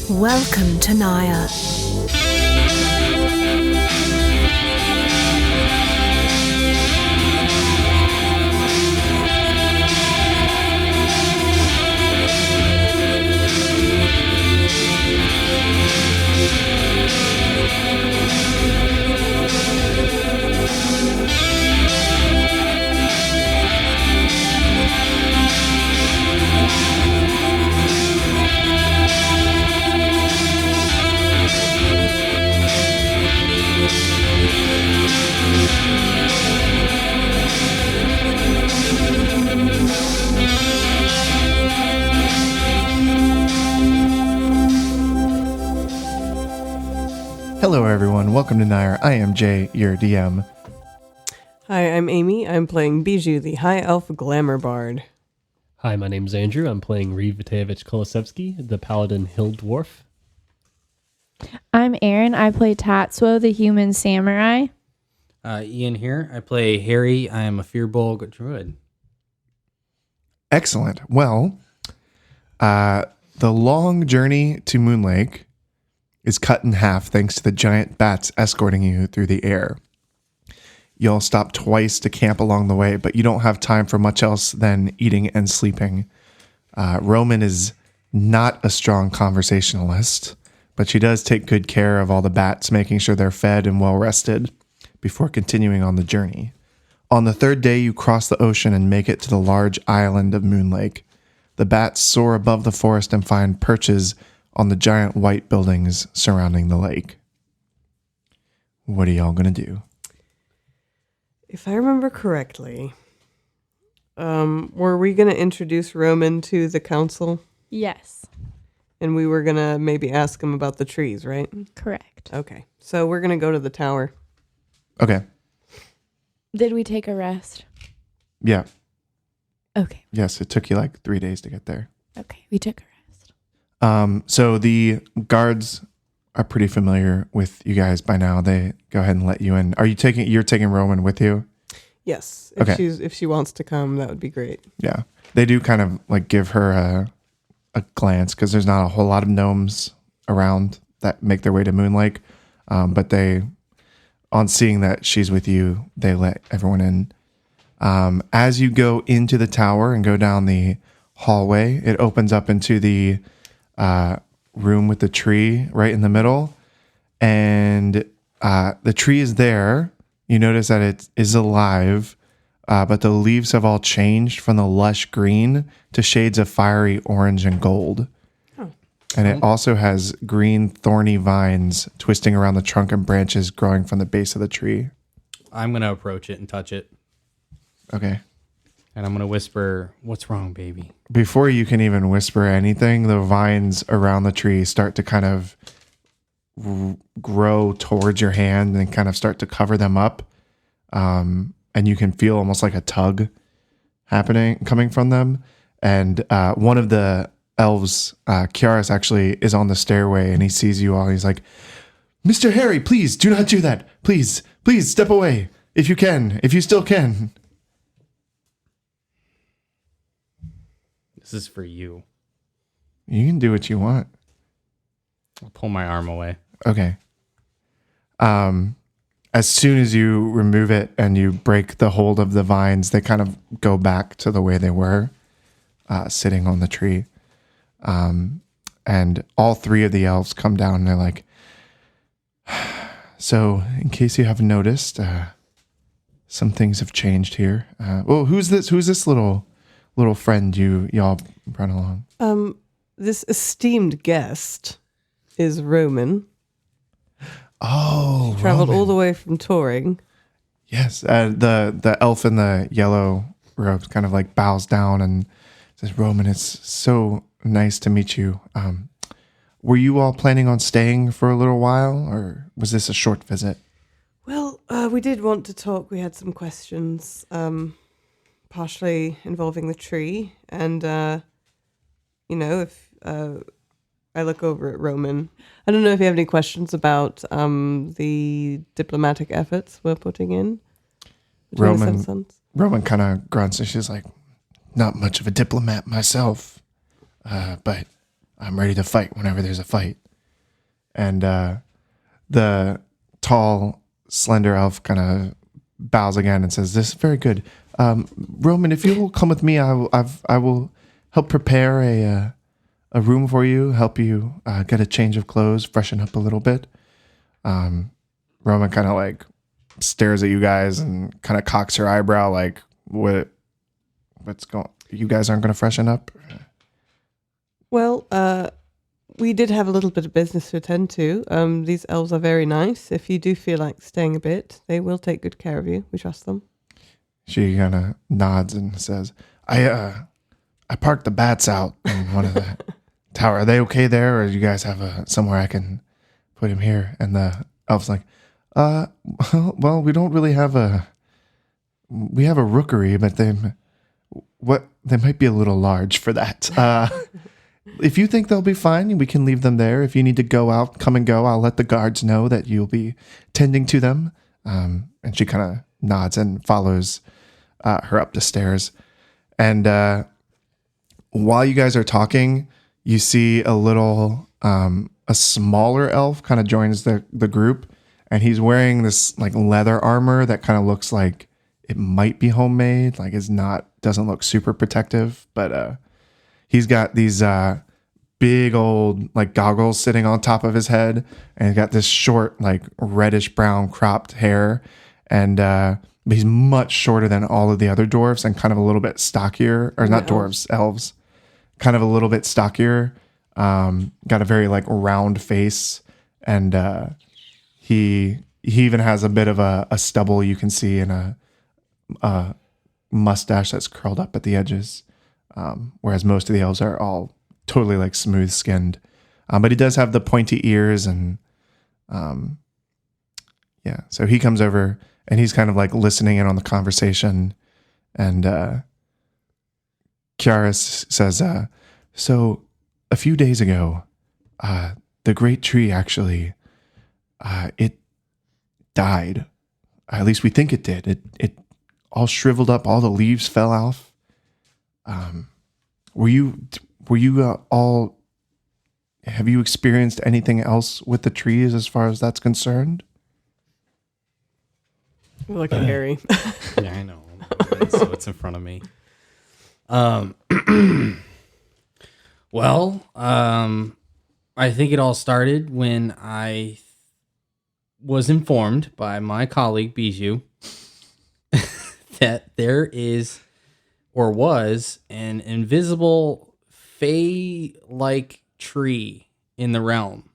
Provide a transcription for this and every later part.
Welcome to Naya. Hello everyone, welcome to Nair. I am Jay, your DM. Hi, I'm Amy. I'm playing Bijou, the High Elf Glamour Bard. Hi, my name's Andrew. I'm playing Reeve Vitevich Kolosevsky, the Paladin Hill Dwarf. I'm Aaron. I play Tatsuo, the Human Samurai. Ian here. I play Harry. I am a Fearbolg Druid. Excellent. Well, the long journey to Moonlake is cut in half thanks to the giant bats escorting you through the air. You'll stop twice to camp along the way, but you don't have time for much else than eating and sleeping. Roman is not a strong conversationalist, but she does take good care of all the bats, making sure they're fed and well rested before continuing on the journey. On the third day, you cross the ocean and make it to the large island of Moonlake. The bats soar above the forest and find perches on the giant white buildings surrounding the lake. What are y'all gonna do? If I remember correctly, were we going to introduce Roman to the council? Yes, And we were going to maybe ask him about the trees, right? correct. Okay. So we're going to go to the tower. Okay. Did we take a rest? Yeah. Okay. Yes, it took you like 3 days to get there. Okay, we took a rest. So the guards are pretty familiar with you guys by now. They go ahead and let you in. You're taking Roman with you? Yes. If Okay. if she wants to come, that would be great. Yeah. They do kind of like give her a glance because there's not a whole lot of gnomes around that make their way to Moonlake. But on seeing that she's with you, they let everyone in. As you go into the tower and go down the hallway, it opens up into the room with the tree right in the middle. And the tree is there. You notice that it is alive, but the leaves have all changed from the lush green to shades of fiery orange and gold. Oh. And it also has green thorny vines twisting around the trunk and branches growing from the base of the tree. I'm going to approach it and touch it. Okay. And I'm going to whisper, "What's wrong, baby?" Before you can even whisper anything, the vines around the tree start to kind of grow towards your hand and kind of start to cover them up. And you can feel almost like a tug coming from them. And one of the elves, Kiaris, actually is on the stairway and he sees you all. He's like, "Mr. Harry, please do not do that. Please step away if you still can." This is for you. You can do what you want. I'll pull my arm away. Okay. As soon as you remove it and you break the hold of the vines, they kind of go back to the way they were, sitting on the tree. And all three of the elves come down and they're like, "So, in case you haven't noticed, some things have changed here. Who's this little friend y'all brought along?" This esteemed guest is Roman. Oh, Traveled Roman. all the way from Touring. Yes, the elf in the yellow robes kind of like bows down and says, "Roman, it's so nice to meet you. Were you all planning on staying for a little while, or was this a short visit?" Well, we did want to talk. We had some questions, partially involving the tree, and if I look over at Roman, I don't know if you have any questions about the diplomatic efforts we're putting in. between the Seven Sons. Roman kind of grunts and she's like, not much of a diplomat myself, but I'm ready to fight whenever there's a fight. And the tall, slender elf kind of bows again and says, "This is very good. Roman, if you will come with me, I will help prepare a room for you, help you get a change of clothes, freshen up a little bit." Roman kind of like stares at you guys and kind of cocks her eyebrow like, what's going, you guys aren't going to freshen up? Well, we did have a little bit of business to attend to. These elves are very nice. If you do feel like staying a bit, they will take good care of you. We trust them. She kind of nods and says, I parked the bats out in one of the tower. Are they okay there, or do you guys have somewhere I can put him here? And the elf's like, well, we don't really have we have a rookery, but they might be a little large for that. If you think they'll be fine, we can leave them there. If you need to go out, come and go. I'll let the guards know that you'll be tending to them. And she kind of nods and follows her up the stairs. And while you guys are talking, you see a smaller elf kind of joins the group, and he's wearing this like leather armor that kind of looks like it might be homemade. Like doesn't look super protective, but he's got these big old like goggles sitting on top of his head, and he's got this short like reddish brown cropped hair, and but he's much shorter than all of the other dwarves and kind of a little bit stockier, or not dwarves, elves, kind of a little bit stockier. Got a very like round face, and he even has a bit of a stubble you can see, and a mustache that's curled up at the edges. Whereas most of the elves are all totally like smooth skinned. But he does have the pointy ears, and yeah. So he comes over and he's kind of like listening in on the conversation. And Kiaris says, so a few days ago, the great tree actually, it died. At least we think it did. It all shriveled up. All the leaves fell off. Were you all? Have you experienced anything else with the trees as far as that's concerned? Look at Harry. Yeah, I know. So it's in front of me. Well, I think it all started when I was informed by my colleague Bijou that there is, or was, an invisible fey-like tree in the realm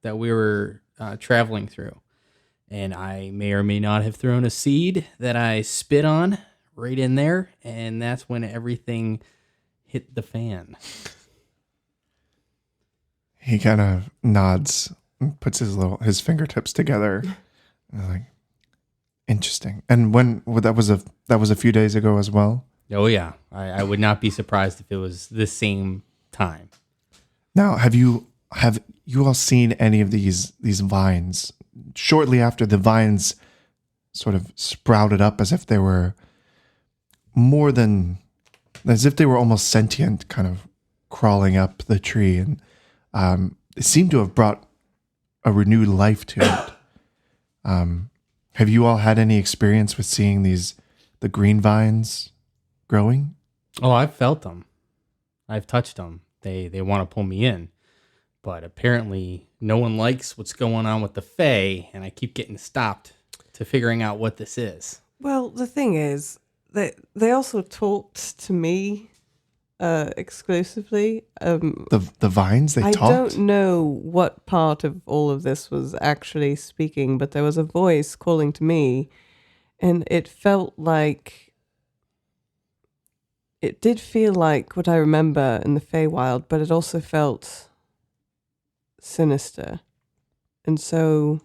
that we were traveling through. And I may or may not have thrown a seed that I spit on right in there, and that's when everything hit the fan. He kind of nods and puts his fingertips together. And like, interesting. And that was a few days ago as well. Oh yeah, I would not be surprised if it was the same time. Now, have you all seen any of these vines? Shortly after, the vines sort of sprouted up as if they were almost sentient, kind of crawling up the tree, and it seemed to have brought a renewed life to it. Have you all had any experience with seeing the green vines growing? Oh, I've felt them. I've touched them. They want to pull me in. But apparently no one likes what's going on with the Fae, and I keep getting stopped to figuring out what this is. Well, the thing is, they also talked to me exclusively. The vines, they talked? I don't know what part of all of this was actually speaking, but there was a voice calling to me, and it did feel like what I remember in the Feywild, but it also felt sinister. And so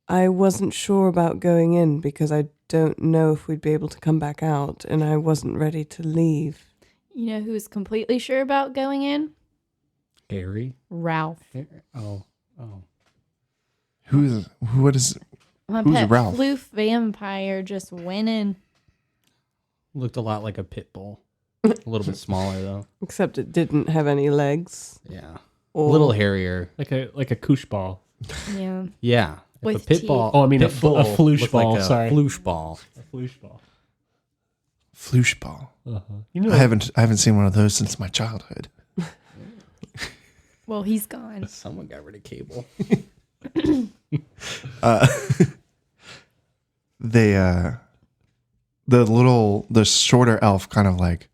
I wasn't sure about going in because I don't know if we'd be able to come back out, and I wasn't ready to leave. You know who's completely sure about going in? Harry. Ralph. Oh. What is My Who's pet Ralph? floof vampire just went in. Looked a lot like a pit bull. A little bit smaller though. Except it didn't have any legs. Yeah. A Or little hairier. Like a koosh ball. Yeah. Yeah. If With a pit teeth. ball. Oh, I mean pit a bull floosh looked ball, Like a sorry. Floosh ball. A floosh ball. floosh ball? You know, I haven't seen one of those since my childhood. Well, he's gone. Someone got rid of Cable. The shorter elf kind of like,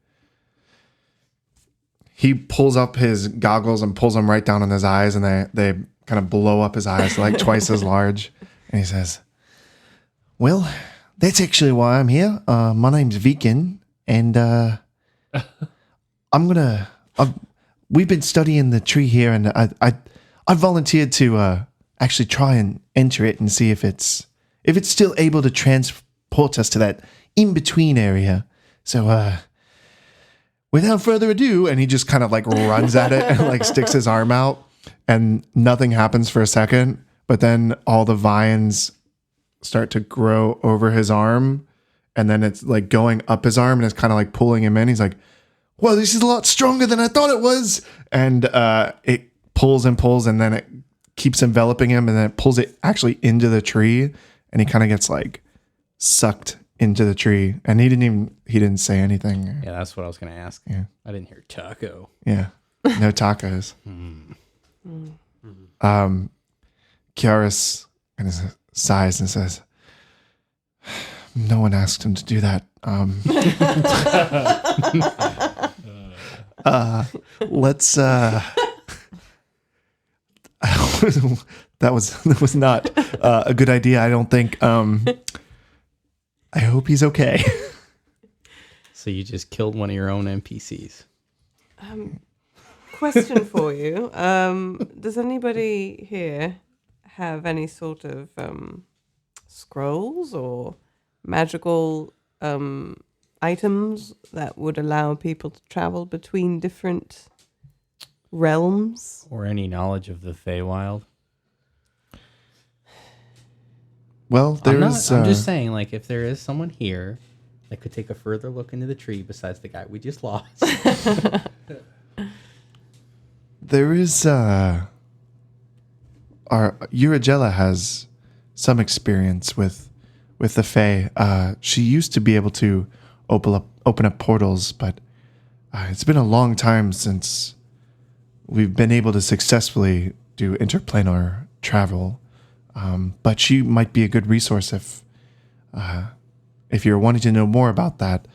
he pulls up his goggles and pulls them right down on his eyes, and they kind of blow up his eyes like twice as large. And he says, "Well, that's actually why I'm here. My name's Vikin, and we've been studying the tree here, and I volunteered to actually try and enter it and see if it's still able to transport us to that in between area. So without further ado," and he just kind of like runs at it and like sticks his arm out, and nothing happens for a second, but then all the vines start to grow over his arm, and then it's like going up his arm, and it's kind of like pulling him in. He's like, "Well, this is a lot stronger than I thought it was." And it pulls and pulls, and then it keeps enveloping him, and then it pulls it actually into the tree, and he kind of gets like sucked into the tree. And he didn't say anything. Yeah, that's what I was going to ask. Yeah. I didn't hear taco. Yeah. No tacos. Kiaris kind of sighs and says, "No one asked him to do that. Let's that was not a good idea, I don't think. I hope he's okay." So you just killed one of your own NPCs. question for you. Does anybody here have any sort of scrolls or magical items that would allow people to travel between different realms? Or any knowledge of the Feywild? Well, there's I'm just saying, like, if there is someone here that could take a further look into the tree besides the guy we just lost. there is our Uragella has some experience with the Fae. She used to be able to open up portals, but it's been a long time since we've been able to successfully do interplanar travel. But she might be a good resource if you're wanting to know more about that.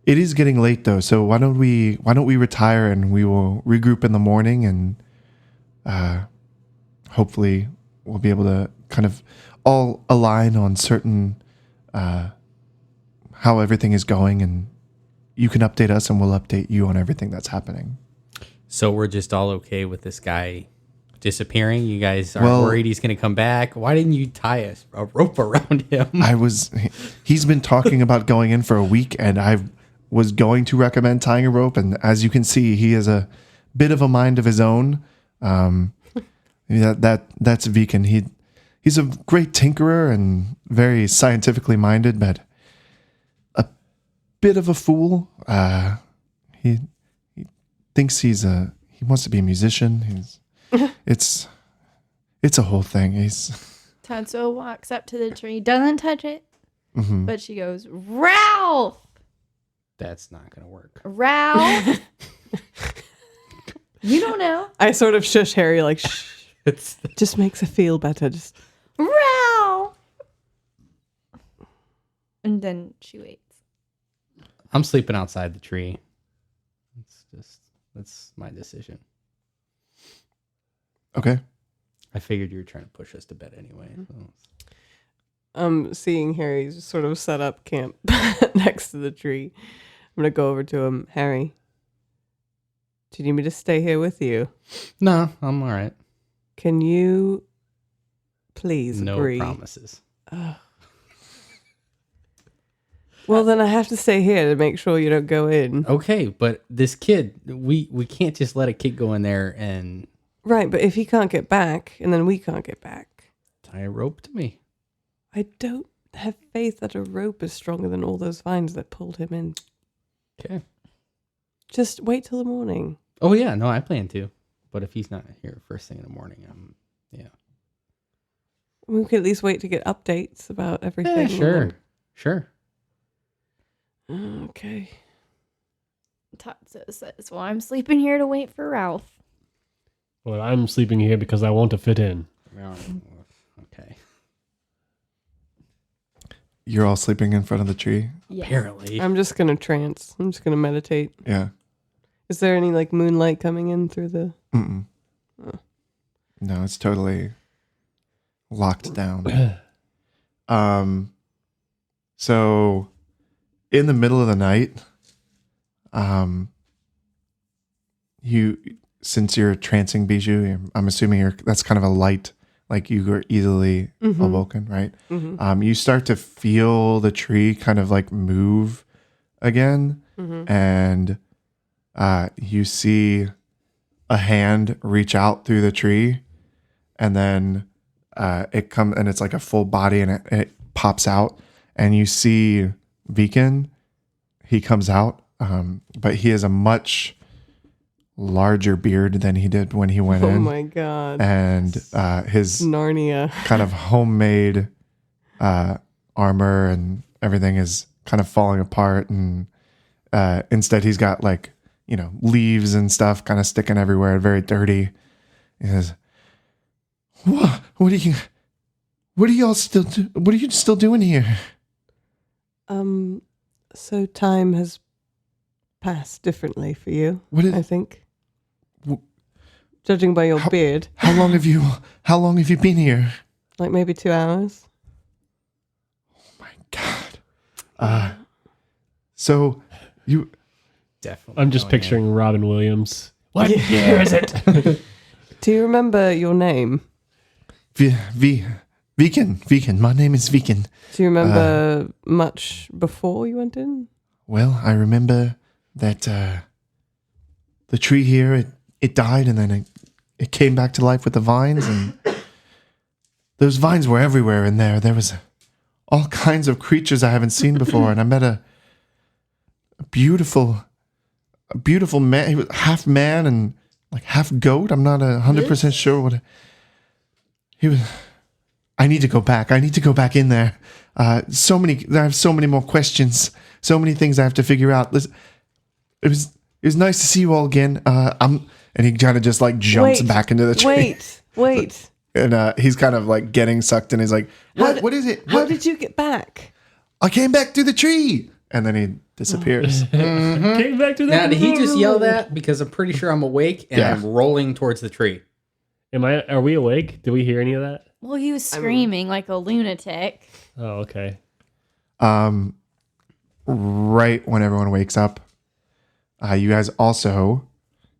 It is getting late though, so why don't we retire and we will regroup in the morning, and hopefully we'll be able to kind of all align on certain how everything is going, and you can update us and we'll update you on everything that's happening. So we're just all okay with this guy disappearing? You guys aren't worried he's going to come back? Why didn't you tie a rope around him? He's been talking about going in for a week, and I was going to recommend tying a rope, and as you can see, he has a bit of a mind of his own. That's Viken. He's a great tinkerer and very scientifically minded, but a bit of a fool. He thinks he wants to be a musician. It's a whole thing. Tatsuo walks up to the tree, doesn't touch it, Mhm. but she goes, "Ralph! That's not going to work. Ralph!" You don't know. I sort of shush Harry, like, shh. It's Just makes it feel better. Just Ralph! And then she waits. I'm sleeping outside the tree. That's my decision. Okay. I figured you were trying to push us to bed anyway. seeing Harry just sort of set up camp next to the tree. I'm gonna go over to him. Harry, do you need me to stay here with you? No, I'm all right. Can you please No agree? promises. Well, then I have to stay here to make sure you don't go in. Okay, but this kid, we can't just let a kid go in there and Right, but if he can't get back, and then we can't get back, tie a rope to me. I don't have faith that a rope is stronger than all those vines that pulled him in. Okay. Just wait till the morning. Oh yeah, no, I plan to. But if he's not here first thing in the morning, yeah. We could at least wait to get updates about everything. Sure. Okay. Tatsu says, well, I'm sleeping here to wait for Ralph. Well, I'm sleeping here because I want to fit in. Well, okay. You're all sleeping in front of the tree. Yeah. Apparently. I'm just going to trance. I'm just going to meditate. Yeah. Is there any like moonlight coming in through the... Mm-mm. Oh. No, it's totally locked down. So in the middle of the night, since you're trancing Bijou, I'm assuming that's kind of a light, like you were easily awoken, right? Mm-hmm. You start to feel the tree kind of like move again, and you see a hand reach out through the tree, and then it comes, and it's like a full body, and it pops out, and you see Viken. He comes out, but he has a much larger beard than he did when he went in. Oh my god. And his Narnia. kind of homemade armor and everything is kind of falling apart, and instead he's got like, leaves and stuff kind of sticking everywhere, very dirty. He says, what are you still doing here? So time has passed differently for you, I think. Judging by your beard. How long have you been here? Like maybe 2 hours. Oh my god. So you Definitely. I'm just going picturing Robin Williams. What year is it? Do you remember your name? Viken. My name is Viken. Do you remember much before you went in? Well, I remember that the tree here, it died, and then it came back to life with the vines, and those vines were everywhere in there. There was all kinds of creatures I haven't seen before, and I met a beautiful man. He was half man and like half goat. I'm not 100% sure what he was. I need to go back. I need to go back in there. I have so many more questions. So many things I have to figure out. Listen, it was nice to see you all again. And he kind of just like jumps back into the tree. Wait. And he's kind of like getting sucked in. He's like, what is it? How did you get back? I came back through the tree. And then he disappears. Came back to that. Now, did he just yell that? Because I'm pretty sure I'm awake and Yeah. I'm rolling towards the tree. Are we awake? Did we hear any of that? Well, he was screaming like a lunatic. Oh, okay. Right when everyone wakes up, you guys also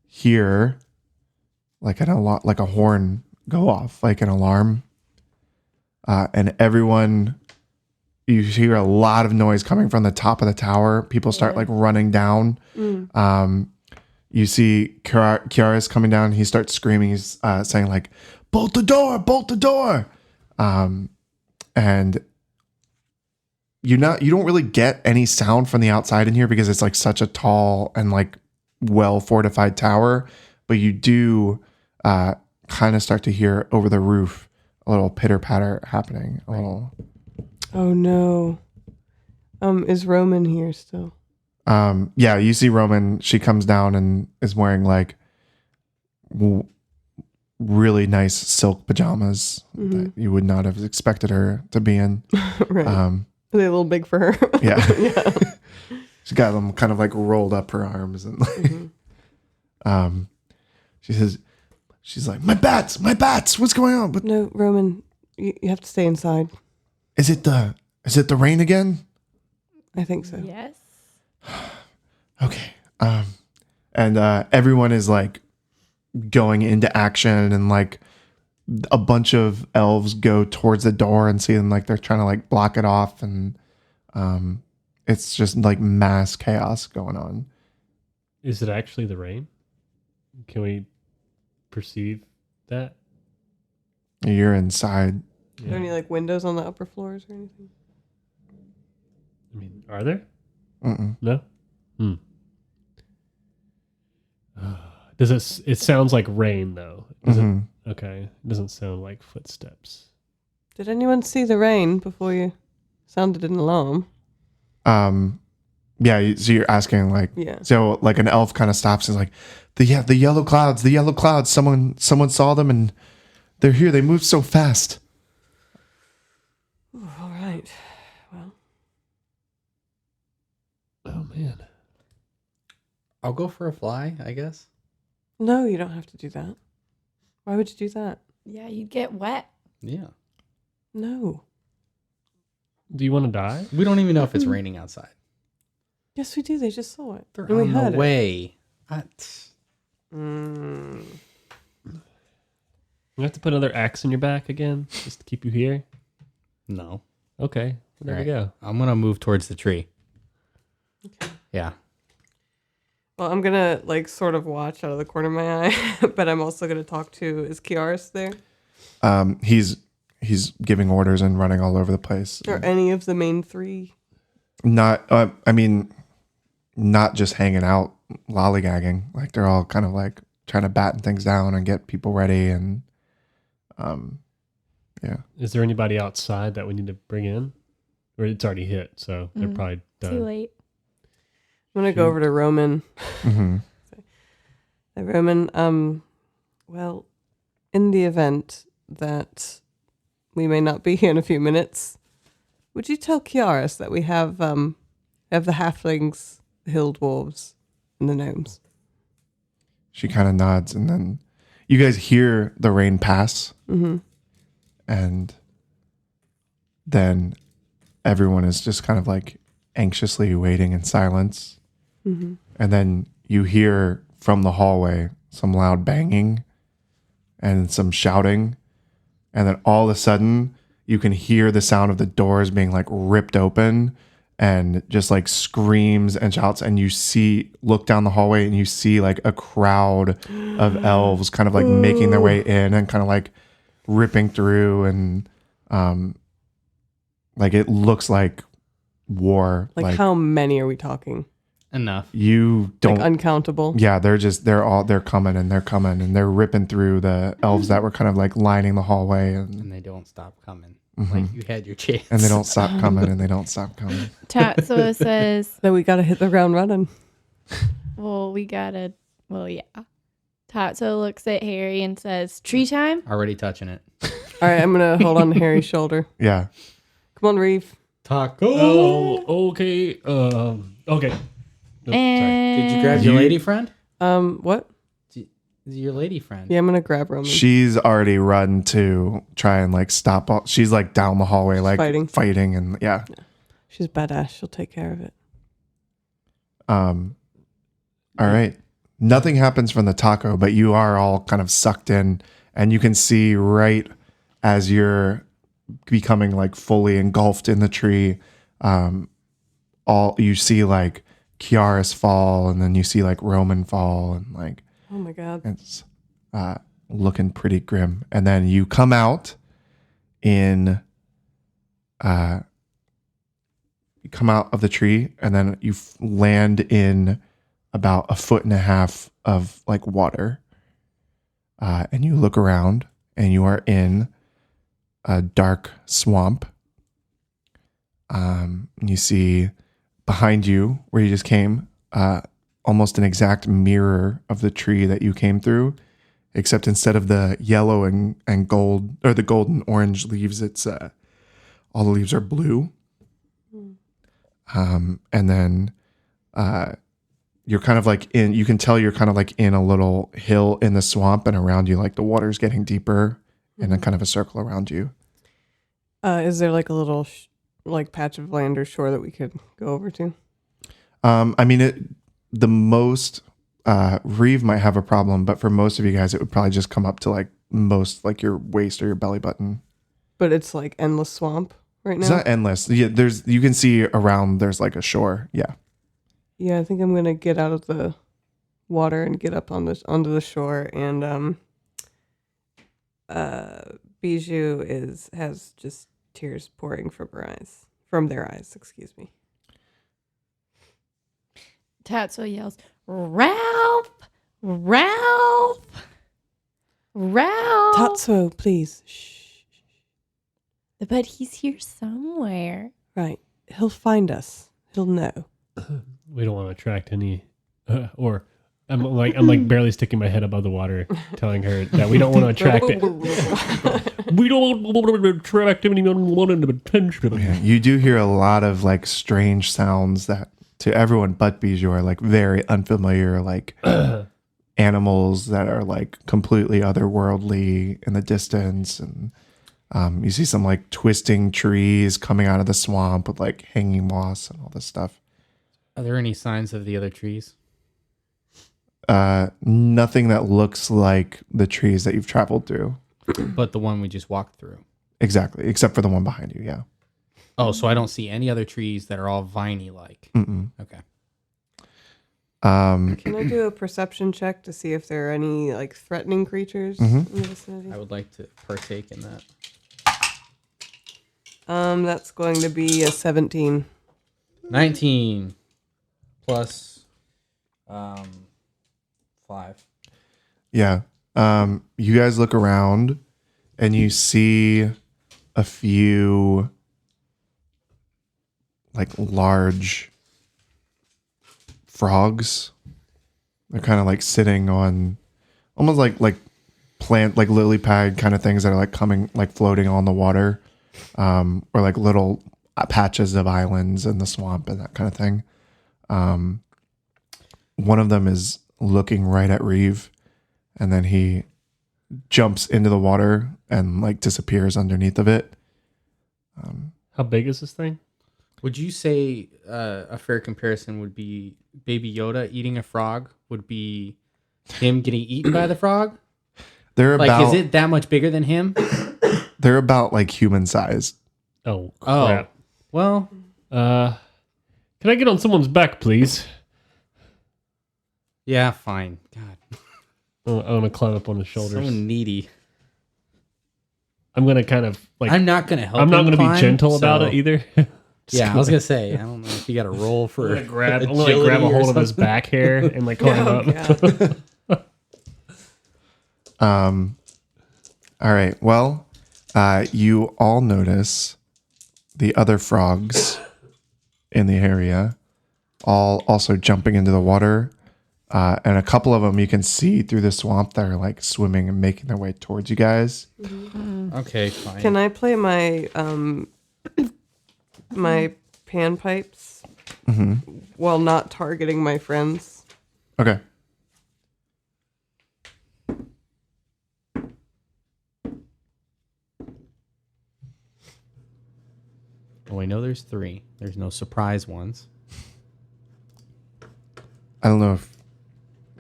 hear like a horn go off, like an alarm, and everyone, you hear a lot of noise coming from the top of the tower. People start like running down. You see Kiara's coming down. He starts screaming. He's saying like, bolt the door. And you don't really get any sound from the outside in here because it's like such a tall and like well fortified tower, but you do kind of start to hear over the roof a little pitter patter happening. A little. Oh no. Is Roman here still? Yeah, you see Roman. She comes down and is wearing like really nice silk pajamas that you would not have expected her to be in. Right. Are they a little big for her? Yeah. She's got them kind of like rolled up her arms and like, she's like, my bats, what's going on? But No, Roman, you have to stay inside. is it the rain again? I think so. Yes. Okay. And everyone is like going into action, and like a bunch of elves go towards the door and see them like they're trying to like block it off, and it's just like mass chaos going on. Is it actually the rain? Can we perceive that? You're inside. Are there any like windows on the upper floors or anything? I mean, are there? Mm-mm. No. Does it? It sounds like rain though. Does Mhm. it? Okay. It doesn't sound like footsteps. Did anyone see the rain before you sounded an alarm? Yeah. So you're asking like, Yeah. so like an elf kind of stops and is like, the yellow clouds, the yellow clouds. Someone saw them and they're here. They moved so fast. Ooh, all right. Well, Oh man. I'll go for a fly, I guess. no, you don't have to do that. Why would you do that? Yeah, you'd get wet. Yeah. No. Do you want to die? We don't even know if it's raining outside. Yes, we do. They just saw it. They're And we on heard the it. way. Mm. You have to put another axe in your back again, just to keep you here. No. Okay. Well, there we All right. go. I'm going to move towards the tree. Okay. Yeah. Well, I'm gonna like sort of watch out of the corner of my eye, but I'm also gonna talk to. Is Kiaris there? He's giving orders and running all over the place. Or any of the main three? Not, I mean, not just hanging out, lollygagging. Like they're all kind of like trying to batten things down and get people ready. And yeah. Is there anybody outside that we need to bring in? Or it's already hit, so they're probably done. Too late. I'm gonna go over to Roman. Mm-hmm. Hey, Roman, well, in the event that we may not be here in a few minutes, would you tell Kiaris that we have the halflings, the hill dwarves, and the gnomes? She kind of nods, and then you guys hear the rain pass, and then everyone is just kind of like anxiously waiting in silence. And then you hear from the hallway some loud banging and some shouting, and then all of a sudden you can hear the sound of the doors being like ripped open and just like screams and shouts, and you look down the hallway and you see like a crowd of elves kind of like making their way in and kind of like ripping through, and like it looks like war. Like how many are we talking? Enough. You don't Like uncountable? yeah, they're coming and they're ripping through the elves that were kind of like lining the hallway, And they don't stop coming. Like you had your chance. and they don't stop coming and they don't stop coming. Tatsuo says, Then we gotta hit the ground running. well, yeah. Tatsuo looks at Harry and says, tree time? Already touching it. All right, I'm gonna hold on to Harry's shoulder. Yeah. Come on, Reeve. Taco. Oh, okay. Okay. Oh, sorry. And Did you grab your lady friend? What? Your lady friend. Yeah, I'm gonna grab Roman. She's already run to try and like stop all, she's like down the hallway like fighting and yeah. She's badass. She'll take care of it. All right. Nothing happens from the taco, but you are all kind of sucked in, and you can see right as you're becoming like fully engulfed in the tree, all you see like Kiaris fall, and then you see like Roman fall, and like Oh my god. it's looking pretty grim. And then you come out in you come out of the tree, and then you land in about 1.5 feet of like water, and you look around and you are in a dark swamp. You see behind you where you just came almost an exact mirror of the tree that you came through, except instead of the yellow and gold, or the gold and orange leaves, it's all the leaves are blue. And then you're kind of like you can tell you're kind of like in a little hill in the swamp, and around you like the water's getting deeper in a kind of a circle around you. Is there like a little like patch of land or shore that we could go over to? I mean, the most Reeve might have a problem, but for most of you guys, it would probably just come up to like most like your waist or your belly button. But it's like endless swamp. right now? It's not endless. Yeah, you can see around. There's like a shore. Yeah. Yeah, I think I'm gonna get out of the water and get up onto the shore, and Bijou has just tears pouring from their eyes. Excuse me. Tatsuo yells, Ralph! Ralph! Ralph! Tatsuo, please. Shh. But he's here somewhere. Right, he'll find us. He'll know. We don't want to attract any, or I'm like barely sticking my head above the water, telling her that we don't want to attract it. We don't want to attract anyone attention. Yeah, you do hear a lot of like strange sounds that to everyone but Bijou are like very unfamiliar, like animals that are like completely otherworldly in the distance. And you see some like twisting trees coming out of the swamp with like hanging moss and all this stuff. Are there any signs of the other trees? Nothing that looks like the trees that you've traveled through. But the one we just walked through. Exactly, except for the one behind you, yeah. Oh, so I don't see any other trees that are all viney like. Mm-mm. Okay. Can I do a perception check to see if there are any like threatening creatures in the vicinity? I would like to partake in that. That's going to be a 17. 19 plus 5. Yeah. You guys look around and you see a few like large frogs. They're kind of like sitting on almost like plant, like lily pad kind of things that are like coming, like floating on the water, or like little patches of islands in the swamp and that kind of thing. One of them is looking right at Reeve, and then he jumps into the water and like disappears underneath of it. How big is this thing? Would you say a fair comparison would be Baby Yoda eating a frog would be him getting eaten by the frog? They're Like, about is it that much bigger than him? they're about like human sized. Oh, Oh, crap. well, Can I get on someone's back, please? yeah, fine. God, I want to climb up on his shoulders. so needy. I'm going to kind of like... I'm not gonna help. I'm not him going to be climb, gentle about so- it either. Yeah, I was gonna say I don't know if you got to roll for. I'm gonna grab agility a or hold of his something. back hair and like climb up. All right. Well, you all notice the other frogs in the area all also jumping into the water. And a couple of them you can see through the swamp that are like swimming and making their way towards you guys. Okay, fine. Can I play my my panpipes while not targeting my friends? Okay. Oh, I know there's 3. There's no surprise ones. I don't know if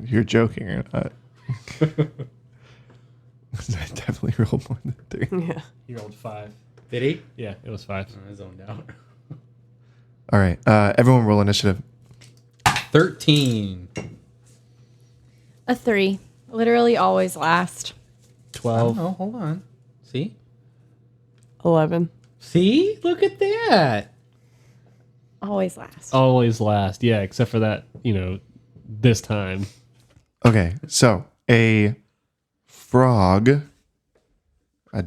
you're joking or not. I definitely rolled more than 3. Yeah. You rolled 5. Did he? Yeah, it was 5. I zoned out. All right. Everyone roll initiative. 13. A 3. Literally always last. 12. Oh, hold on. See? 11. See? Look at that. Always last. Always last. Yeah, except for that, this time. Okay. So a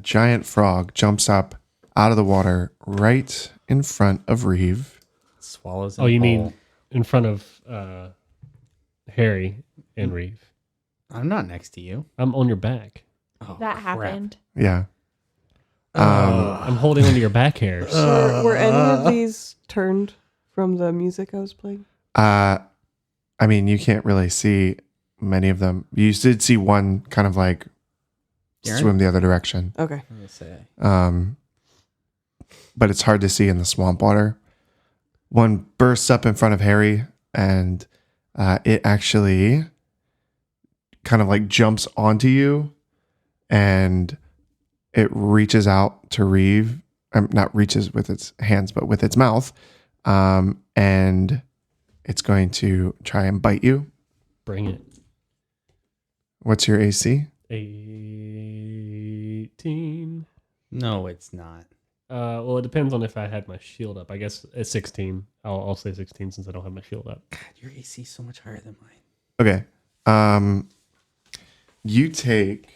giant frog jumps up out of the water right in front of Reeve. Swallows. Oh, you mean in front of Harry and Reeve. I'm not next to you. I'm on your back. Oh, That crap. happened. Yeah. I'm holding onto your back hairs. Were any of these turned from the music I was playing? I mean, you can't really see many of them. You did see one kind of like Darren? swim the other direction. Okay. I'm gonna say. But it's hard to see in the swamp water. One bursts up in front of Harry, and it actually kind of like jumps onto you, and it reaches out to Reeve not reaches with its hands, but with its mouth, and it's going to try and bite you. Bring it. What's your AC? 18. No, it's not. Well, it depends on if I had my shield up. I guess it's 16. I'll say 16 since I don't have my shield up. God, your AC is so much higher than mine. Okay. You take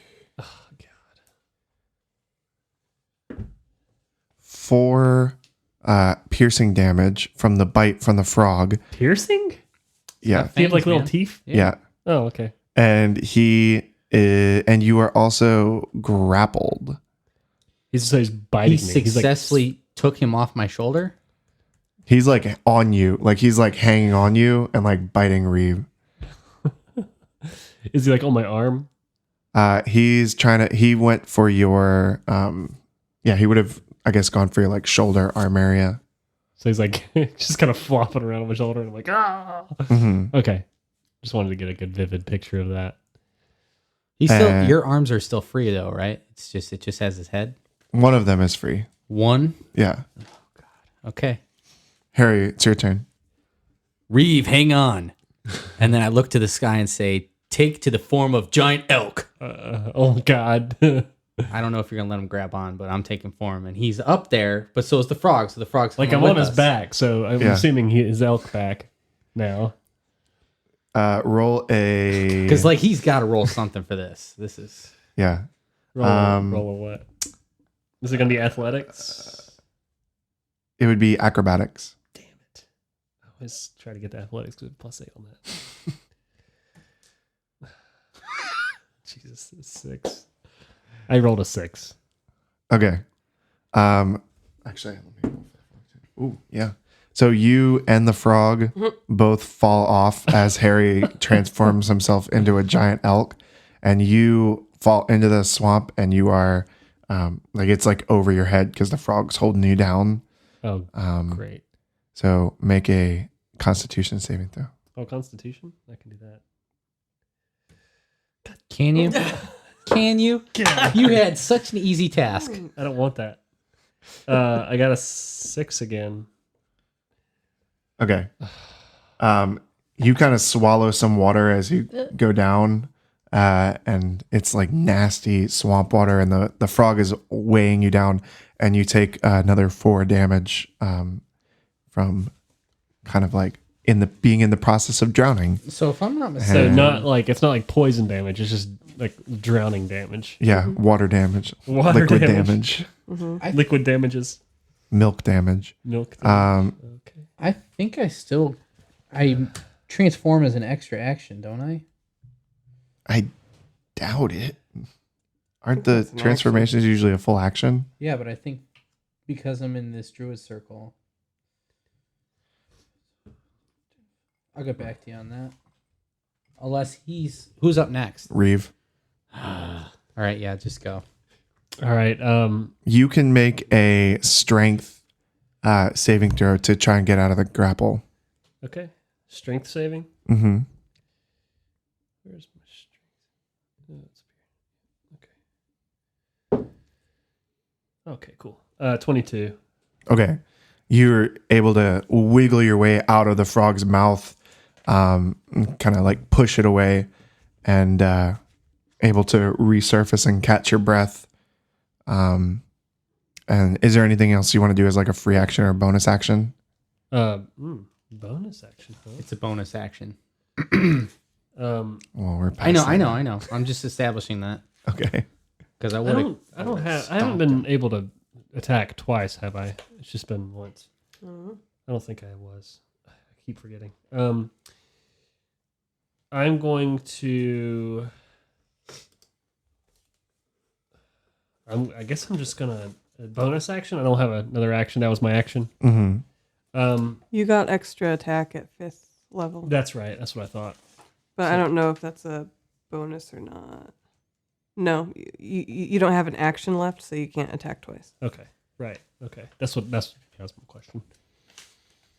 4 piercing damage from the bite from the frog. Piercing? Yeah. Do you have like Thanks, little man. teeth? Yeah. Oh, okay. And and you are also grappled. He's biting He me. successfully took him off my shoulder. He's like on you, like he's like hanging on you and like biting Reeve. Is he like on my arm? He's trying to. He went for your. He would have, I guess, gone for your like shoulder arm area. So he's like just kind of flopping around on my shoulder, and I'm like, ah. Mm-hmm. Okay. Just wanted to get a good vivid picture of that. He's still. Your arms are still free though, right? It just has his head. One of them is free. One. Yeah. Okay. Harry, it's your turn. Reeve, hang on. And then I look to the sky and say, "Take to the form of giant elk." Oh God. I don't know if you're gonna let him grab on, but I'm taking form, and he's up there. But so is the frog. So the frog's Like coming I'm on with his us. back, so I'm Yeah. assuming his elk back now. Roll a. Because like he's got to roll something for this. This is Yeah. Roll a what? Is it gonna be athletics? It would be acrobatics. Damn it! I always try to get the athletics because +8 on that. Jesus, it's 6. I rolled a 6. Okay. Actually, let me. Ooh, yeah. So you and the frog both fall off as Harry transforms himself into a giant elk, and you fall into the swamp, and you are like it's like over your head because the frog's holding you down. Oh, great! So make a Constitution saving throw. Oh, Constitution. I can do that. Can you? Can you? You had such an easy task. I don't want that. I got a 6 again. Okay. You kind of swallow some water as you go down, and it's like nasty swamp water, and the frog is weighing you down, and you take another 4 damage from kind of like being in the process of drowning. So if I'm not So mistaken, it's not like poison damage. It's just like drowning damage. Yeah, water damage, Water liquid damage. damage, Liquid damages. milk damage. Milk damage. Okay. I think I transform as an extra action, don't I? I doubt it. Aren't the that's an transformations usually a full action? Yeah, but I think because I'm in this druid circle, I'll get back to you on that. Unless who's up next? Reeve. All right, yeah, just go. All right. You can make a strength saving throw to try and get out of the grapple. Okay. Strength saving. Mm-hmm. Where's my strength? Oh, it's here. Okay. Okay. Cool. 22. Okay. You're able to wiggle your way out of the frog's mouth, kind of like push it away, and able to resurface and catch your breath. And is there anything else you want to do as like a free action or bonus action? Bonus action. Huh? It's a bonus action. Well, we're past I that. know. I'm just establishing that Okay. because I haven't been able to attack twice, have I? It's just been once. Mhm. I don't think I was. I keep forgetting. I'm going to. I guess I'm just gonna bonus action. I don't have another action. That was my action. Mm-hmm. You got extra attack at 5th level, That's right. That's what I thought. but I don't know if that's a bonus or not. No, you don't have an action left, so you can't attack twice. Okay. Right. Okay. That was my question.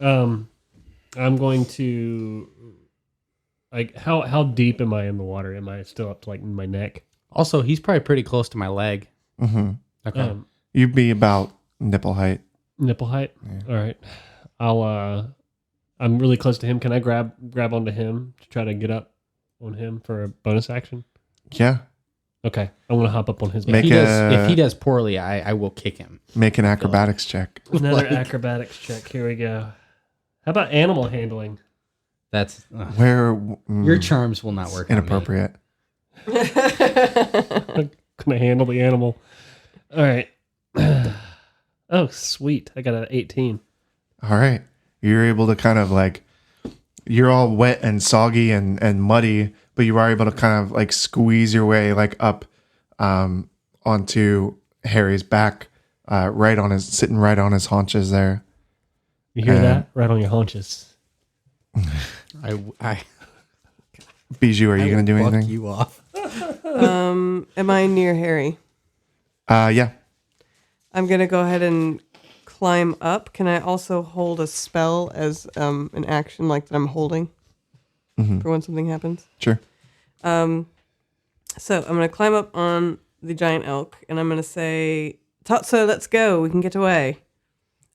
I'm going to. Like, how deep am I in the water? Am I still up to like my neck? also he's probably pretty close to my leg. Mm-hmm. Okay. You'd be about nipple height. Nipple height. All right. I'm really close to him. Can I grab onto him to try to get up on him for a bonus action? Yeah. Okay. I want to hop up on his Make back. If he does poorly, I will kick him. Make an acrobatics check. Another acrobatics check. Here we go. How about animal handling? That's Where your charms will not work. inappropriate. Can I handle the animal? All right. Oh, sweet. I got an 18. All right. You're able to kind of like, you're all wet and soggy and muddy, but you are able to kind of like squeeze your way like up onto Harry's back, sitting right on his haunches there. You hear that? Right on your haunches. Bijou, are you going to do anything? You off. Am I near Harry? Yeah. I'm going to go ahead and climb up. Can I also hold a spell as an action like that I'm holding for when something happens? Sure. So I'm going to climb up on the giant elk and I'm going to say, Tatsu, let's go. We can get away.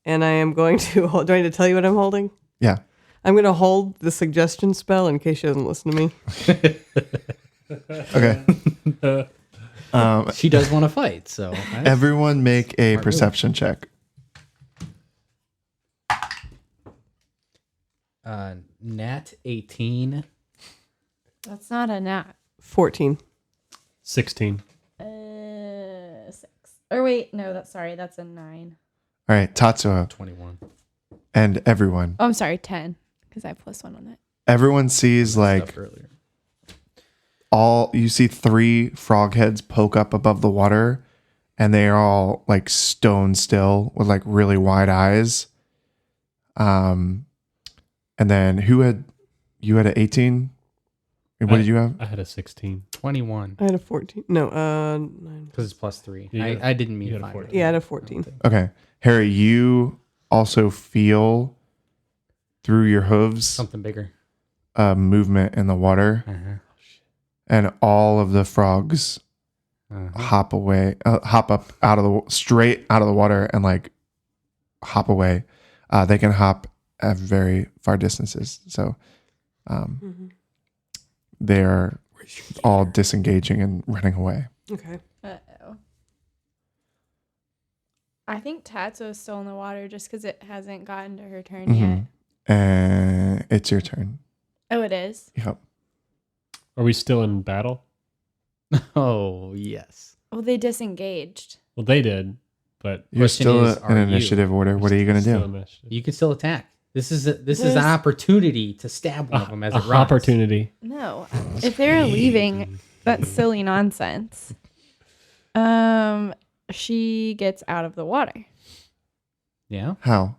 And I am going to, do I need to tell you what I'm holding? Yeah. I'm going to hold the suggestion spell in case she doesn't listen to me. Okay. She does want to fight, so Everyone make a perception check. Nat 18. That's not a nat. 14. 16. 6. Or wait, no, that's a 9. All right. Tatsuo 21. and everyone. Oh, I'm sorry, 10. Because I have +1 on it. Everyone sees like Stuff earlier. you see 3 frog heads poke up above the water and they are all like stone still with like really wide eyes. And then you had an 18? And what did you have? I had a 16. 21. I had a 14. No, 9. Because it's +3. You I didn't mean you had a 5. 14. Yeah, I had a 14. Okay. Harry, you also feel through your hooves Something bigger. movement in the water, and all of the frogs hop up straight out of the water and like hop away. They can hop at very far distances. So they're all disengaging and running away. Okay. Uh-oh. I think Tatsu is still in the water just because it hasn't gotten to her turn yet. And it's your turn. Oh, it is? Yep. Are we still in battle? Oh, yes. Well, they disengaged. Well, they did, but You're Question still is, in are you? initiative order. What are you going to still do? in initiative. You can still attack. This is an opportunity to stab one of them as it runs. Opportunity. No. If they're leaving, that's silly nonsense. She gets out of the water. Yeah. How?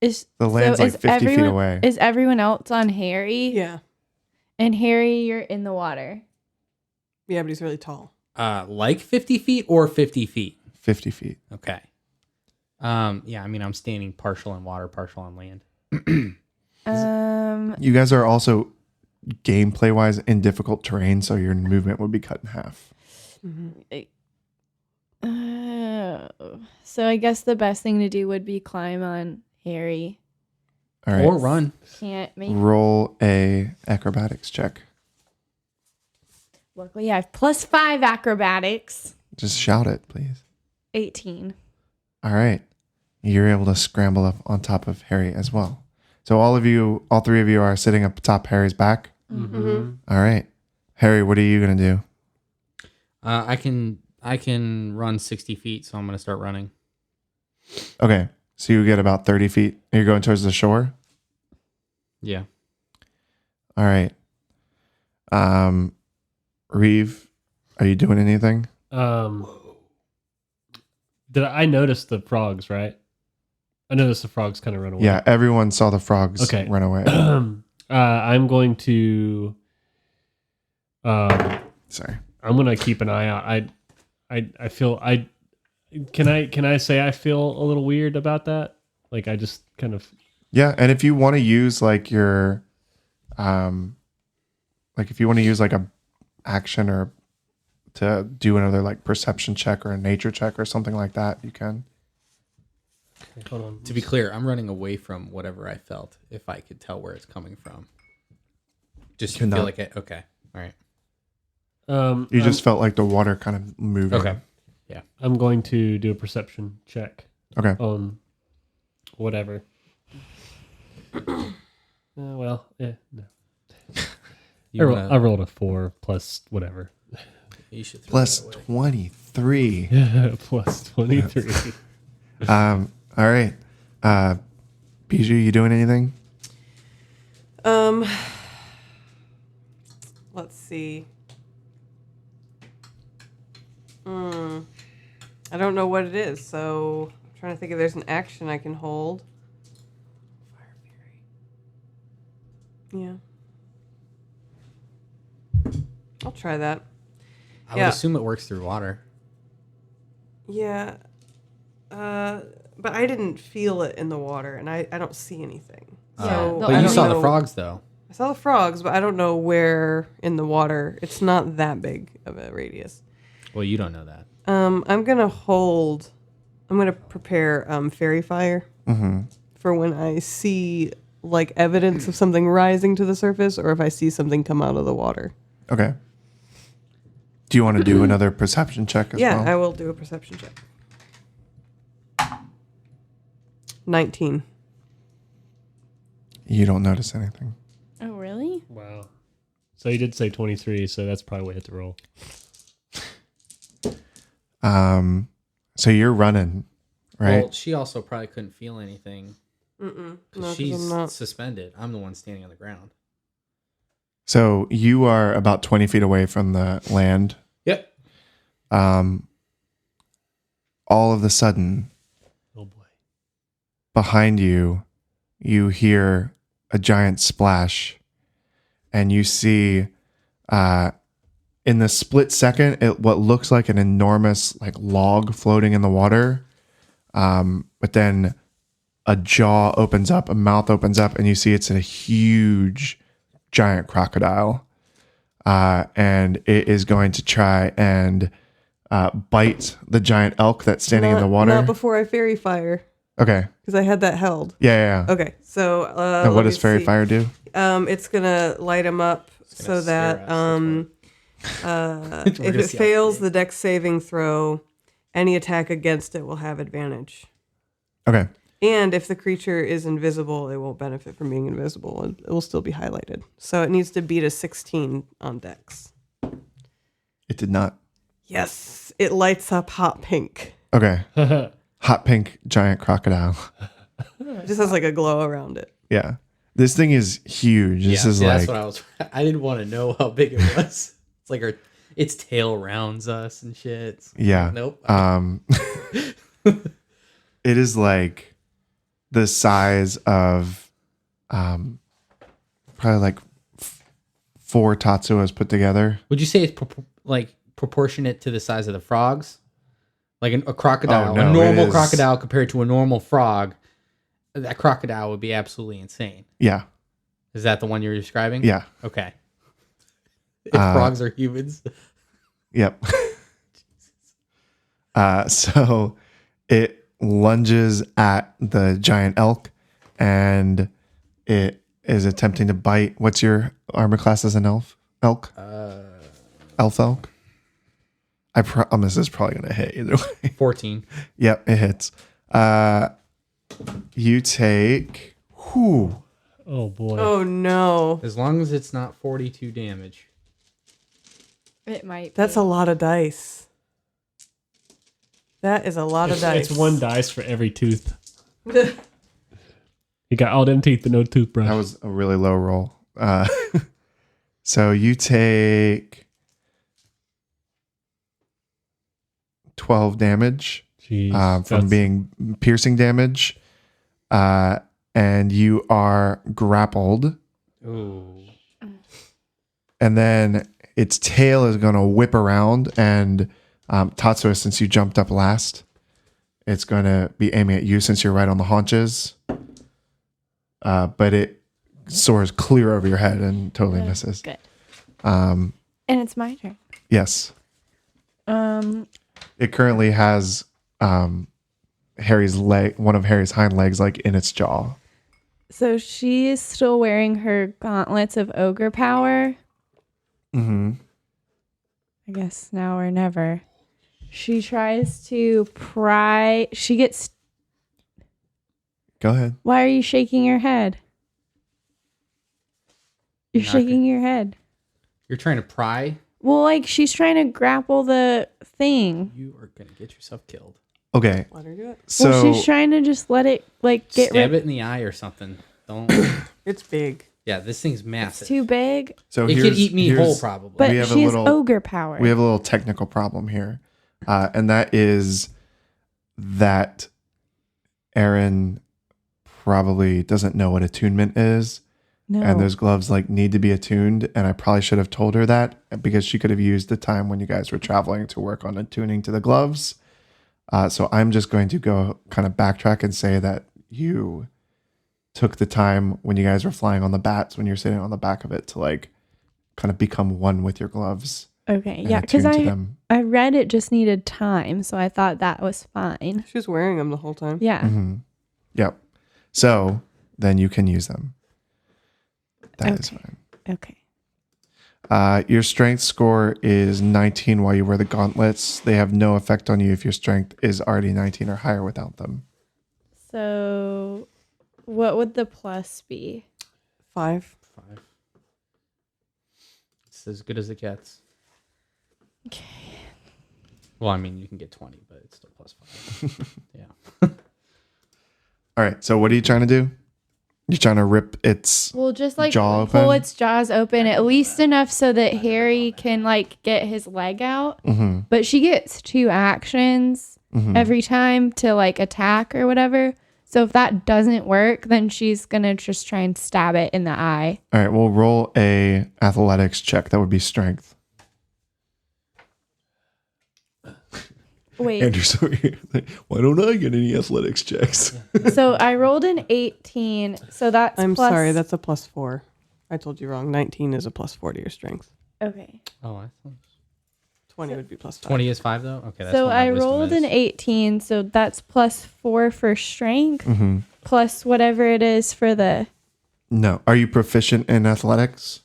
The The land's like 50 feet away. Is everyone else on Harry? Yeah. And Harry, you're in the water. Yeah, but he's really tall. Like 50 feet or 50 feet? 50 feet. Okay. Yeah, I mean, I'm standing partial on water, partial on land. You guys are also gameplay wise in difficult terrain, so your movement would be cut in half. So I guess the best thing to do would be climb on Harry. All right. Or run. Can't make. Roll a acrobatics check. Luckily, I have +5 acrobatics. Just shout it, please. 18. All right. You're able to scramble up on top of Harry as well. So all 3 of you are sitting up atop Harry's back. Mm-hmm. All right. Harry, what are you going to do? I can run 60 feet, so I'm going to start running. Okay. So you get about 30 feet. You're going towards the shore? Yeah. All right. Reeve, are you doing anything? Did I notice the frogs, right? I noticed the frogs kind of run away. Yeah, everyone saw the frogs run away. I'm going to Sorry. I'm going to keep an eye out. I feel can I say I feel a little weird about that? Like I just kind of Yeah, and if you want to use like your if you want to use like a action or to do another like perception check or a nature check or something like that, you can. Okay, hold on. To be clear, I'm running away from whatever I felt if I could tell where it's coming from. Just feel Cannot. like it. Okay. All right. You just felt like the water kind of moving. Okay. I'm going to do a perception check Okay. on whatever. No. I rolled a 4 plus whatever. You should throw Plus that away. 23. Plus 23. All right. Bijou, you doing anything? Let's see. I don't know what it is, so I'm trying to think if there's an action I can hold. Fire Fury. Yeah. I'll try that. I would assume it works through water. Yeah. But I didn't feel it in the water, and I don't see anything. Yeah, So the I But you don't saw know- the frogs, though. I saw the frogs, but I don't know where in the water. It's not that big of a radius. Well, you don't know that. I'm gonna prepare fairy fire for when I see like evidence of something rising to the surface, or if I see something come out of the water. Okay. Do you want to do another perception check as Yeah, well? I will do a perception check. 19. You don't notice anything. Oh, really? Wow. So you did say 23, so that's probably what hit the roll. So you're running, right? Well, she also probably couldn't feel anything No, because 'cause she's I'm not. suspended. I'm the one standing on the ground. So you are about 20 feet away from the land. Yep. All of a sudden, Oh boy. behind you, you hear a giant splash, and you see, in the split second, what looks like an enormous like log floating in the water. But then a jaw opens up, a mouth opens up, and you see it's a huge, giant crocodile, and it is going to try and bite the giant elk that's standing in the water. Not before I fairy fire, Okay. because I had that held. Yeah. Okay, so And what does fairy fire do? It's gonna light him up so gonna that scare us, if gonna it see how fails big. the dex saving throw, any attack against it will have advantage. Okay. And if the creature is invisible, it won't benefit from being invisible. It will still be highlighted. So it needs to beat a 16 on dex. It did not. Yes, it lights up hot pink. Okay. Hot pink giant crocodile. It just has like a glow around it. Yeah. This thing is huge. This is see, like that's what I was. I didn't want to know how big it was. It's like its tail rounds us and shit. It's- yeah. Nope. It is like the size of probably like 4 Tatsuas put together. Would you say it's proportionate to the size of the frogs? Like a crocodile, Oh, no, a normal it is- crocodile compared to a normal frog, that crocodile would be absolutely insane. Yeah. Is that the one you're describing? Yeah. Okay. If frogs are humans. Yep. So it lunges at the giant elk and it is attempting to bite. What's your armor class as an elf? Elk? Elf elk? I promise this is probably going to hit either way. 14. Yep, it hits. You take... Whew, Oh boy. Oh no. As long as it's not 42 damage. It might. That's be. a lot of dice. That is a lot of dice. It's one dice for every tooth. You got all them teeth but no toothbrush. that was a really low roll. So you take 12 damage. Jeez, From that's- being piercing damage, and you are grappled, Ooh. and then its tail is going to whip around, and Tatsuya, since you jumped up last, it's going to be aiming at you since you're right on the haunches, but it soars clear over your head and totally misses. Good. And it's my turn. Yes, it currently has Harry's leg, one of Harry's hind legs, like in its jaw. So she is still wearing her gauntlets of ogre power. Mm-hmm. I guess now or never. She tries to pry. She gets. Go ahead. Why are you shaking your head? You're Not shaking your head. You're trying to pry. Well, like she's trying to grapple the thing. You are gonna get yourself killed. Okay. Let her do it. So Well, she's trying to just let it like get Stab rid. it in the eye or something. Don't. It's big. Yeah, this thing's It's massive. too big, so It could eat me whole, probably. but We have a she has little- ogre power. we have a little technical problem here, and that is that Erin probably doesn't know what attunement is, no. and those gloves like need to be attuned. And I probably should have told her that because she could have used the time when you guys were traveling to work on attuning to the gloves. So I'm just going to go kind of backtrack and say that you took the time when you guys were flying on the bats, when you're sitting on the back of it, to like kind of become one with your gloves. Okay, and yeah, because attune to them. I read it just needed time, so I thought that was fine. She was wearing them the whole time. Yeah. Mm-hmm. Yep. So then you can use them. That is Okay. fine. Okay. Your strength score is 19 while you wear the gauntlets. They have no effect on you if your strength is already 19 or higher without them. So, what would the plus be? 5. 5. It's as good as it gets. Okay. Well, I mean, you can get 20, but it's still plus 5. Yeah. All right. So what are you trying to do? You're trying to rip its Well, just like jaw pull open? its jaws open at least enough so that Harry can like get his leg out. Mm-hmm. But she gets 2 actions Mm-hmm. every time to like attack or whatever. So if that doesn't work, then she's gonna just try and stab it in the eye. All right. We'll roll a athletics check. That would be strength. Wait. Andrew, sorry. Why don't I get any athletics checks? So I rolled an 18. So that's I'm plus- sorry, that's a +4. I told you wrong. 19 is a +4 to your strength. okay. Oh, I thought 20 would be +5. 20 is 5, though? Okay, that's So what my I wisdom rolled is. an 18. So that's +4 for strength, Mm-hmm. plus whatever it is for the. No. Are you proficient in athletics?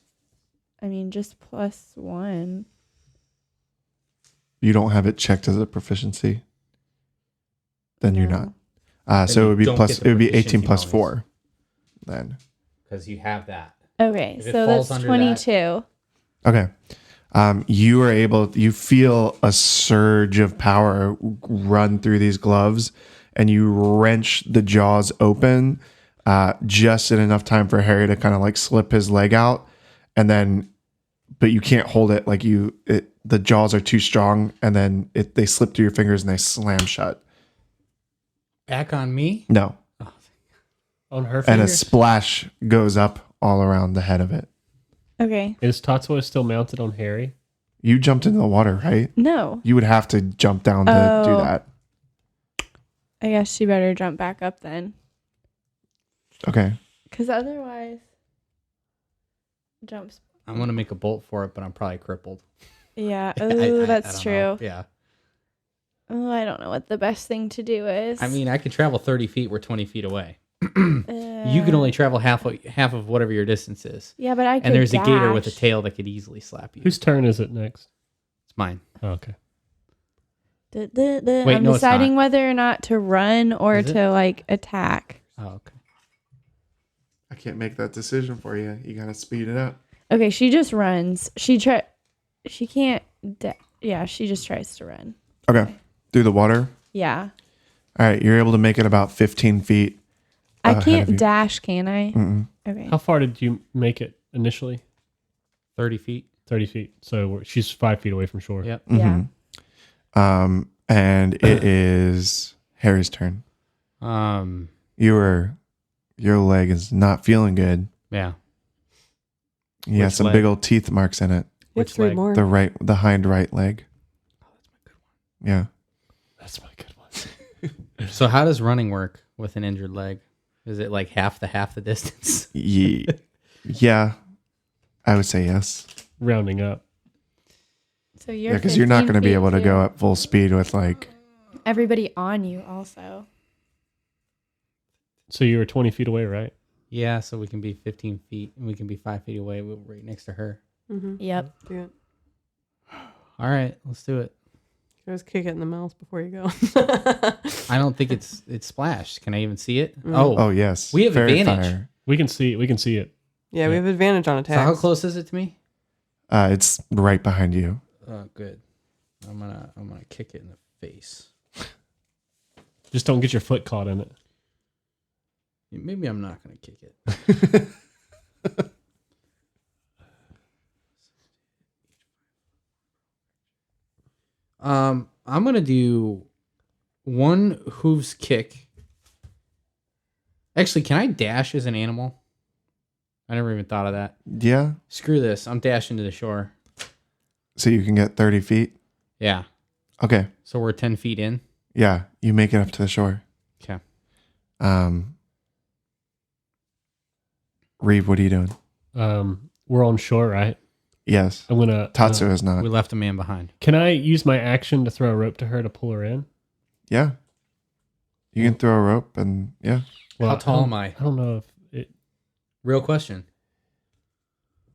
I mean, just +1. You don't have it checked as a proficiency. Then you're No. not. So you it would be don't plus. get the It would be 18 proficiency plus bonus. 4. Then. Because you have that. Okay, If it so falls that's under 22. Okay. You are able. You feel a surge of power run through these gloves, and you wrench the jaws open, just in enough time for Harry to kind of like slip his leg out, and then, but you can't hold it. Like the jaws are too strong, and then they slip through your fingers and they slam shut. Back on me? No, On her and a fingers? splash goes up all around the head of it. Okay. Is Tatsuo still mounted on Harry? You jumped into the water, right? No. You would have to jump down to do Oh. that. I guess she better jump back up then. Okay. Because otherwise. Jumps. I'm going to make a bolt for it, but I'm probably crippled. Yeah. I Oh, that's don't true. know. Yeah. Oh, I don't know what the best thing to do is. I mean, I can travel 30 feet. We're 20 feet away. You can only travel half of whatever your distance is. Yeah, but I could And there's a gator with a dash. tail that could easily slap you. Whose turn is it next? It's mine. Oh, okay. Wait, I'm no, it's deciding not. whether or not to run or Is it? to like attack. Oh, okay. I can't make that decision for you. You gotta speed it up. Okay, she just runs. She can't. Yeah, she just tries to run. Okay. Through the water. Yeah, All right. You're able to make it about 15 feet. I ahead of you. can't dash, can I? Mm-mm. Okay. How far did you make it initially? 30 feet. 30 feet. So she's 5 feet away from shore. Yep. Yeah. And it is Harry's turn. Your leg is not feeling good. Yeah. You got Which some leg? big old teeth marks in it. You have Which 3 leg? more. The hind right leg. Oh, that's my good one. Yeah. That's my good one. So how does running work with an injured leg? Is it like half the distance? Yeah. I would say yes. Rounding up. So you're Yeah, because you're not 15 going to be feet able to too. go at full speed with like. Everybody on you also. So you were 20 feet away, right? Yeah, so we can be 15 feet and we can be 5 feet away. We're right next to her. Mm-hmm. Yep. Do it. All right, let's do it. Just kick it in the mouth before you go. I don't think it's splashed. Can I even see it? Mm. Oh, yes. We have Fairy advantage. fire. We can see it. Yeah, we have advantage on So how attacks. close is it to me? It's right behind you. Oh, good. I'm gonna kick it in the face. Just don't get your foot caught in it. Maybe I'm not gonna kick it. I'm gonna do one hooves kick. Actually, can I dash as an animal? I never even thought of that. Yeah. Screw this. I'm dashing to the shore. So you can get 30 feet. Yeah. Okay. So we're 10 feet in. Yeah. You make it up to the shore. Okay. Reeve, what are you doing? We're on shore, right? Yes. I'm gonna. Tatsu is not. We left a man behind. Can I use my action to throw a rope to her to pull her in? Yeah. You can throw a rope and yeah. How tall am I? I don't know if it. Real question.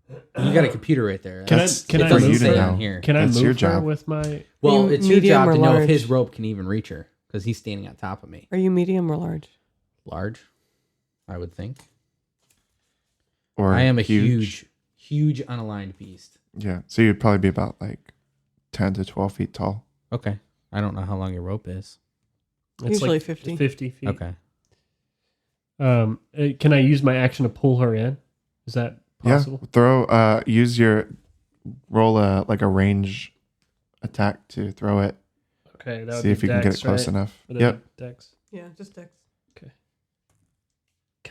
You got a computer right there. Can That's I for move you to her? know. Here. Can I That's your move her job. with my? Well, You it's your medium job or to know if large? his rope can even reach her because he's standing on top of me. Are you medium or large? Large, I would think. Or I am a huge unaligned beast. Yeah. So you'd probably be about like 10 to 12 feet tall. Okay. I don't know how long your rope is. It's Usually like 50. 50 feet. Okay. Can I use my action to pull her in? Is that possible? Yeah. Throw. Use your roll like a range attack to throw it. Okay. That would See be if you can get dex, it close right? enough. Would that Yep. be dex? Yeah, just dex.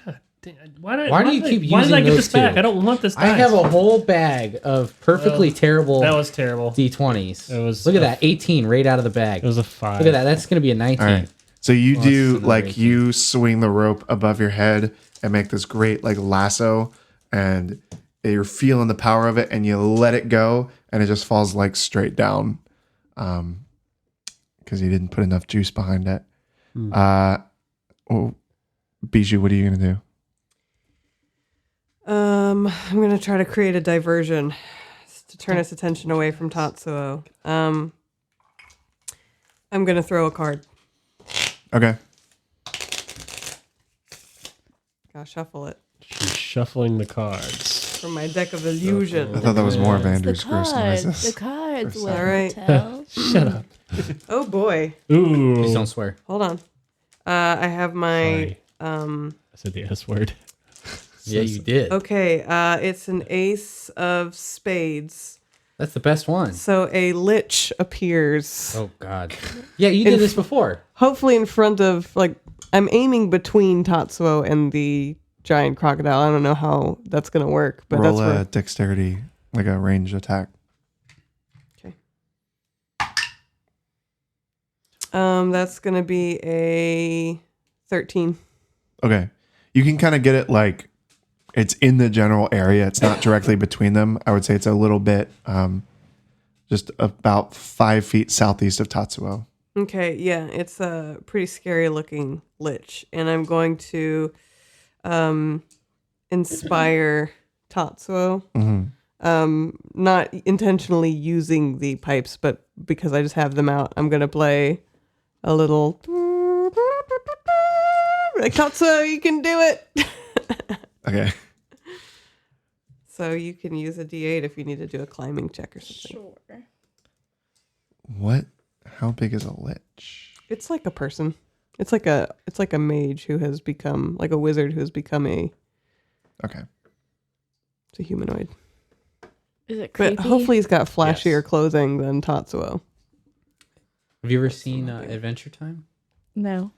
God damn! Why Why do you keep Why did I using get those this back? two? I don't want this. I dice. have a whole bag of perfectly Well, terrible That was terrible. D20s. It was Look at a- that. 18 right out of the bag. It was a 5. Look at that. That's going to be a 19. All right. So you Well, do that's like another you swing the rope above your head and make this great like lasso, and you're feeling the power of it, and you let it go, and it just falls like straight down, because you didn't put enough juice behind it. Oh, Bijou, what are you gonna do? I'm gonna try to create a diversion to turn his attention away from Tatsuo. I'm gonna throw a card. Okay. Gotta shuffle it She's shuffling the cards. from my deck of illusion. I thought that was more of The Andrew's gross cards. noises. The cards. All Will right. tell. Shut up. Oh boy, Ooh. Please don't swear. hold on. I have my Sorry. I said the S word. Yeah, you did. okay. It's an ace of spades. That's the best one. So a lich appears, Oh, God. Yeah, you did this before. hopefully in front of like I'm aiming between Tatsuo and the giant crocodile. I don't know how that's gonna work, but Roll that's a where. dexterity, like a ranged attack. Okay. That's gonna be a 13. Okay. You can kind of get it like it's in the general area. It's not directly between them. I would say it's a little bit, just about 5 feet southeast of Tatsuo. Okay, yeah, it's a pretty scary looking lich, and I'm going to inspire Tatsuo. Not intentionally using the pipes, but because I just have them out, I'm gonna play a little like Tatsuo, you can do it. Okay. So you can use a D8 if you need to do a climbing check or something. Sure. What? How big is a lich? It's like a person. It's like a mage who has become like a wizard who has become Okay. it's a humanoid. Is it creepy? But hopefully he's got flashier Yes. clothing than Tatsuo. Have you ever seen Adventure Time? No.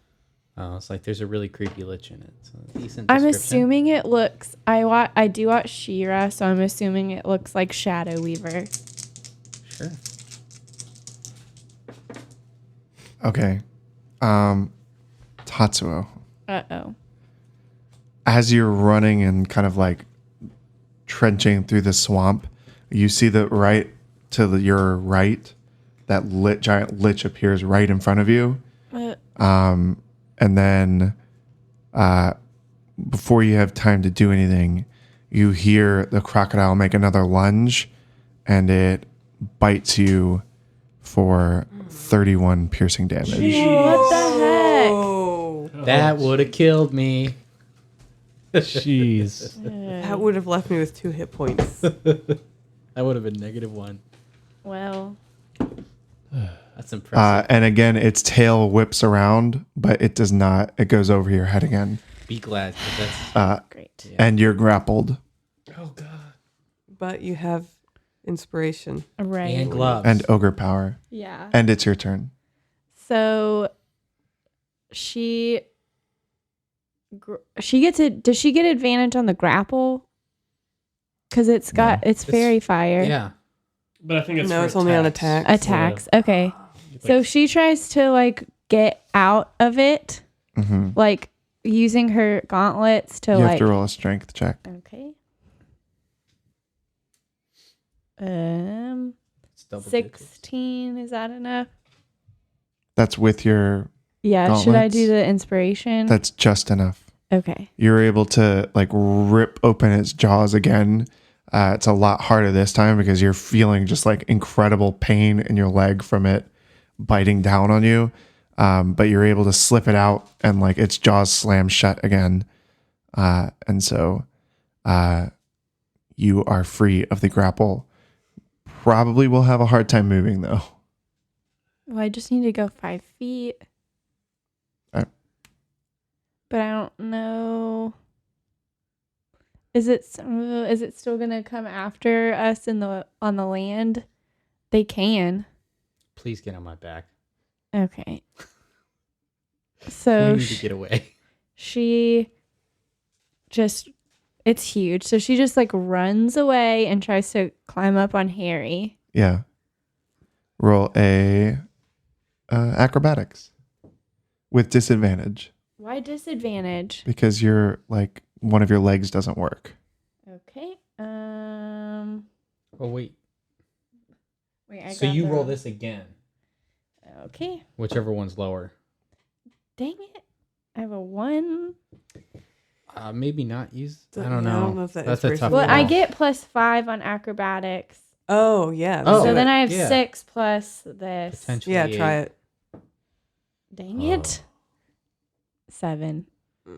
Oh, it's like there's a really creepy lich in it. It's a decent I'm description. assuming it looks. I do watch She-Ra, so I'm assuming it looks like Shadow Weaver. Sure. Okay. Tatsuo. Uh-oh. As you're running and kind of like trenching through the swamp, you see that right to your right, that giant lich appears right in front of you. And then before you have time to do anything, you hear the crocodile make another lunge, and it bites you for 31 piercing damage. What the heck? Oh, That would have killed me. Jeez. that would have left me with 2 hit points. That would have been -1. Well, That's impressive. And again, its tail whips around, but it does not. It goes over your head again. Be glad, 'cause that's great. And you're grappled. oh god. But you have inspiration. Right. And gloves. And ogre power. Yeah. And it's your turn. So she gets it. Does she get advantage on the grapple? Because it's fairy fire. Yeah. But I think it's No, for it's only on attacks. attacks. Attacks. Okay. So she tries to like get out of it, Mm-hmm. like using her gauntlets to You like. have to roll a strength check. Okay. It's double digits. 16. Is that enough? That's with your. Yeah. Should I Gauntlets? do the inspiration? That's just enough. Okay. You're able to like rip open its jaws again. It's a lot harder this time because you're feeling just like incredible pain in your leg from it biting down on you. But you're able to slip it out and like its jaws slam shut again. And so you are free of the grapple. Probably will have a hard time moving though. Well, I just need to go 5 feet. But I don't know. Is it still gonna come after us on the land? They can. Please get on my back. Okay. We So need to get away. she just it's huge. So she just like runs away and tries to climb up on Harry. Yeah. Roll a acrobatics with disadvantage Why disadvantage? because you're like one of your legs doesn't work. Okay. Oh wait. Wait, So you roll this again. Okay. Whichever one's lower. Dang it. I have a 1. Maybe not use. I Yeah, don't I know. don't know if that That's a inspiration tough Well, one. I get +5 on acrobatics. Oh, yeah. Oh. So then I have yeah. 6 plus this. Potentially. Yeah, try it. Dang it. 7. All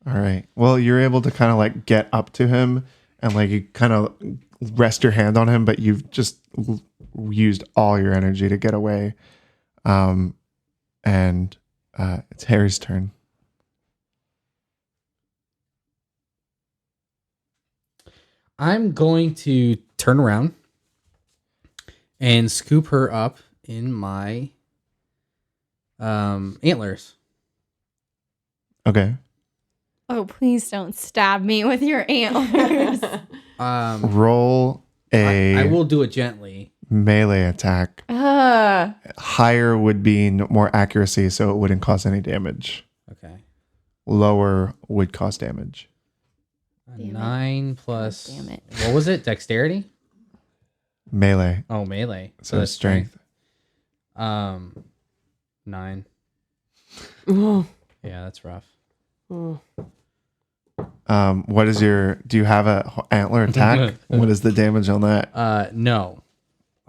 right. Well, you're able to kind of like get up to him and like you kind of rest your hand on him, but you've just used all your energy to get away. And it's Harry's turn. I'm going to turn around and scoop her up in my antlers. Okay. Oh, please don't stab me with your antlers. Roll a I will do it gently. melee attack. Higher would be more accuracy, so it wouldn't cause any damage. Okay. Lower would cause damage. A Damn it. 9 plus. Damn it. What was it? Dexterity? Melee. Oh, melee. So that's strength. 9. Oh. Yeah, that's rough. Oh. What is your? Do you have a antler attack? What is the damage on that? No.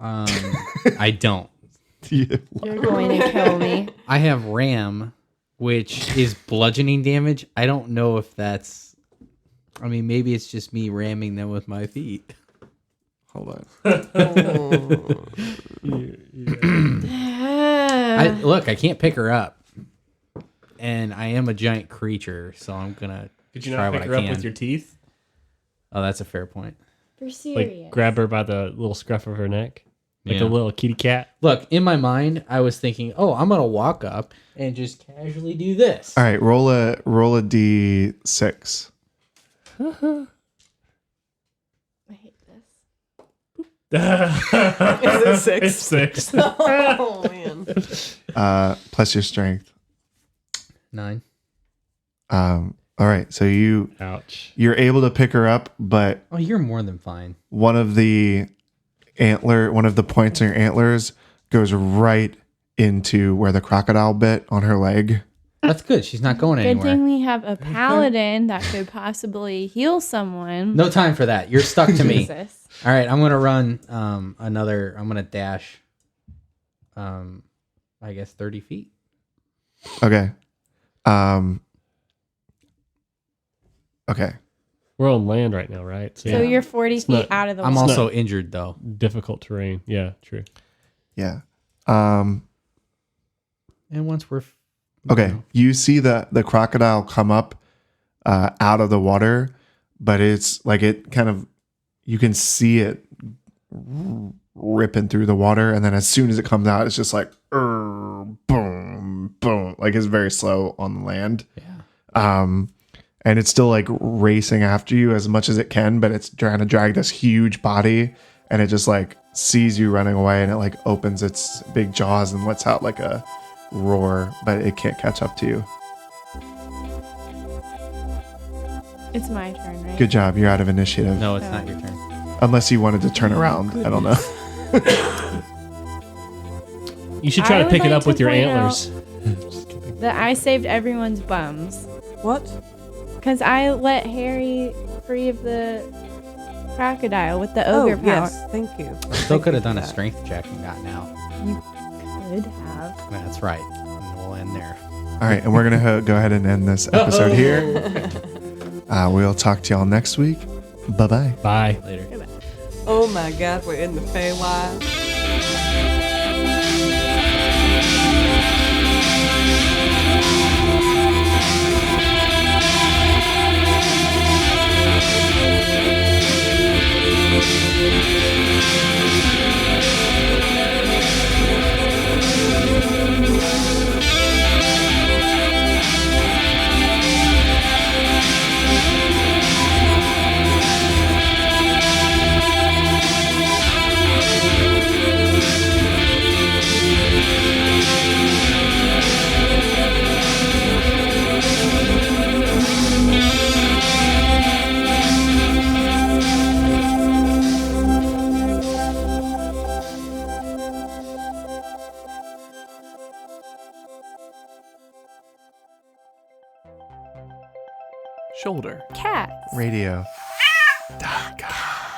I don't. You're going to kill me. I have ram, which is bludgeoning damage. I don't know if that's. I mean, maybe it's just me ramming them with my feet. Hold on. Look, I can't pick her up, and I am a giant creature, so I'm gonna Could you try not what pick I her up can. with your teeth? Oh, that's a fair point. For serious. Like grab her by the little scruff of her neck, like Yeah. a little kitty cat. Look, in my mind, I was thinking, oh, I'm gonna walk up and just casually do this. All right. Roll a d6. I hate this. Is it 6? It's 6. Oh, man. Plus your strength. 9. All right. So Ouch. you're able to pick her up, but Oh, you're more than fine. one of the points on your antlers goes right into where the crocodile bit on her leg. That's good. She's not going Good anywhere. thing we have a paladin that could possibly heal someone. No time for that. You're stuck to me. Jesus. All right, I'm gonna run another. I'm gonna dash. I guess 30 feet. Okay. Okay. We're on land right now, right? So yeah, you're 40 feet not- out of the I'm water. also injured though. difficult terrain. Yeah, true. Yeah. And once we're Okay. You see the crocodile come up out of the water, but it's like it kind of, you can see it ripping through the water. And then as soon as it comes out, it's just like, boom, boom. Like it's very slow on the land. Yeah. And it's still like racing after you as much as it can, but it's trying to drag this huge body, and it just like sees you running away, and it like opens its big jaws and lets out like a roar, but it can't catch up to you. It's my turn, right? Good job. You're out of initiative. No, it's not your turn. Unless you wanted to turn around. I don't know. You should try I to would pick it like up to with your point antlers. Just kidding. That I saved everyone's bums. What? Because I let Harry free of the crocodile with the ogre power. Yes, thank you. Still could have done a strength check and gotten out. You could have. That's right. And we'll end there. All right. And we're going to go ahead and end this episode here. We'll talk to y'all next week. Bye-bye. Bye. Later. Oh my God, we're in the Feywild. Shoulder. Cats. Radio. .com.